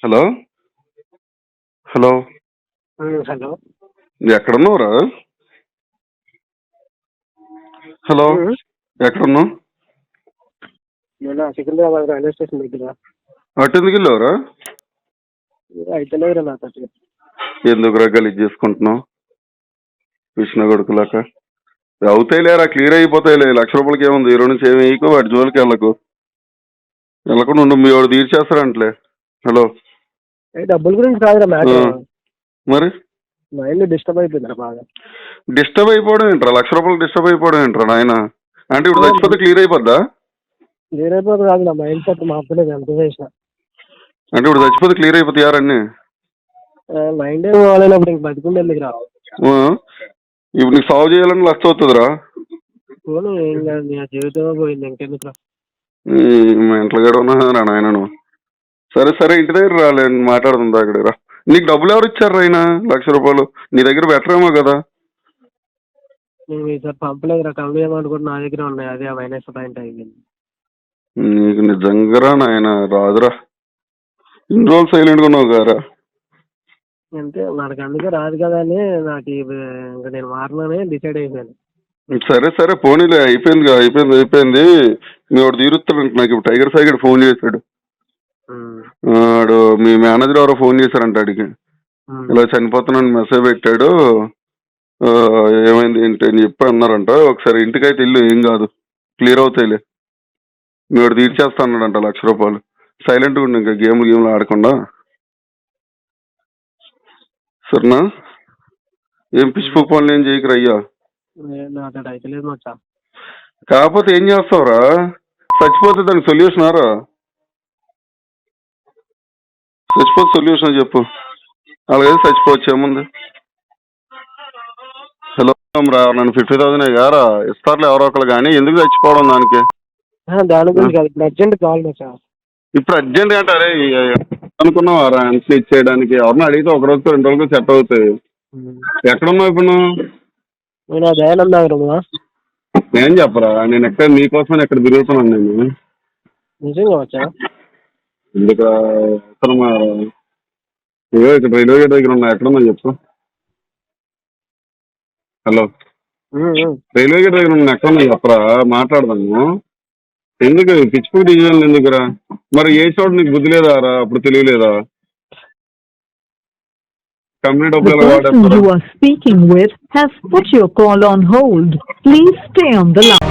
Hello hello hello. ఎక్కడున్నావురా? Hello, ఎక్కడున్నావు? నేను సికింద్రాబాద్ రైల్వే స్టేషన్ దగ్గర. అటు ఎందుకు వెళ్ళావురా? అయితేలేదురా నాతో. ఎందుకురా గలీజ్ చేసుకుంటున్నావు కృష్ణ కొడుకులాక? అవుతాయిలేరా, క్లియర్ అయిపోతాయిలే. ₹1,00,000 ఏముంది? 2 నుంచి ఏమి వేయకు, వాటి జోలికి వెళ్ళకుండా ఉండు. మీ వాడు తీర్చేస్తారంటలే. హలో, డబ్బుల గురించి కాదురా మ్యాటర్. మరి మైండ్ డిస్టర్బ్ అయిపోయిందిరా బాగా. డిస్టర్బ్ అయిపోవడం ఏంట్రా? ₹1,00,000 డిస్టర్బ్ అయిపోవడం ఏంట్రా నాయన? అంటే ఇప్పుడు చచ్చిపోతే క్లియర్ అయిపోద్దా? క్లియర్ అయిపోతుంది కాదు, నా మైండ్ సెట్ మార్చలేదు ఎంత చేసిన. అంటే ఇప్పుడు చచ్చిపోతే క్లియర్ అయిపోతాయారన్నీ? మైండ్ ఏం కాలేనప్పుడు ఇంక బతికుండే రా. ఇప్పుడు నీకు సాల్వ్ చేయాలని లక్ష అవుతుందిరా. పోను, ఏం కాదు, నీ జీవితమే పోయింది, ఇంకెందుకురా. మెంటల్ గడ ఉన్నా నాయన నువ్వు. సరే సరే, ఇంటి దగ్గర రాలే, మాట్లాడుతుందా అక్కడ రా. నీకు డబ్బులు ఎవరు ఇచ్చారు అయినా? ₹1,00,000 నీ దగ్గర బెటర్ ఏమో కదా. నేను ఈసారి పంపలేదురా, కంపెనీ అమౌంట్ కూడా నా దగ్గర ఉన్నాయి, అదే మైనస్ పాయింట్ అయింది. నీకు నిజంగా నాయన రాదురా. ఇన్ని రోజులు సైలెంట్గా ఉన్నావు కారా? అంటే మనకు అందుకే రాదు కదా అని నాకు ఇంకా నేను మారనని డిసైడ్ అయిపోయాను. సరే సరే, పోనీలే, అయిపోయింది. మీ వాడు తీరుస్తాడంట. నాకు ఇప్పుడు టైగర్ సాయిగడ్ ఫోన్ చేశాడు. వాడు మీ మేనేజర్ ఎవరో ఫోన్ చేశారంట అడిగి, ఇలా చనిపోతున్నాను మెసేజ్ పెట్టాడు, ఏమైంది ఏంటి అని చెప్పి అన్నారంట. ఒకసారి ఇంటికైతే ఇల్లు, ఏం కాదు, క్లియర్ అవుతాయిలే. మీ వాడు తీర్చేస్తా అన్నాడంట ₹1,00,000. సైలెంట్గా ఉండు, ఇంకా గేమ్లు ఆడకుండా, సరేనా? ఏం పిచ్చి పనులు ఏం చేయకురా అయ్యా. కాకపోతే ఏం చేస్తావురా? చచ్చిపోతే దానికి సొల్యూషన్ ఆరా? చచ్చిపోతే సొల్యూషన్ చెప్పు. అలాగే చచ్చిపోవచ్చు, ఏముంది? హలో రా, నన్ను 50,000 గారా ఇస్తారులే ఎవరో ఒకరు, కానీ ఎందుకు చచ్చిపోవడం దానికి? ఇప్పుడు అర్జెంట్ అంటే అరే అనుకున్నావారా ఎంత ఇచ్చేయడానికి? ఎవరిని అడిగితే 1 రోజుతో 2 రోజులతో సెట్ అవుతాయి. ఎక్కడున్నావు ఇప్పుడు నువ్వు? ఏం చెప్పరా, నేను ఎక్కడ నీకోసం ఎక్కడ తిరుగుతున్నాను నేను. ఎందుకు అవసరమా? ఇక్కడ రైల్వే గేట్ దగ్గర ఉన్నా, ఎక్కడున్నా చెప్పు. హలో, రైల్వే గేట్ దగ్గర ఉన్నా, ఎక్కడున్నా చెప్పరా, మాట్లాడదాము. ఎందుకు పిచ్చి డిసిజన్లు ఎందుకురా? మరి ఏ చోట నీకు బుద్ధి లేదా? అప్పుడు తెలియలేదా? కంపెనీ డబ్బులు ఎలా వాడేస్తారా? The person you are speaking with has put your call on hold. Please stay on the line.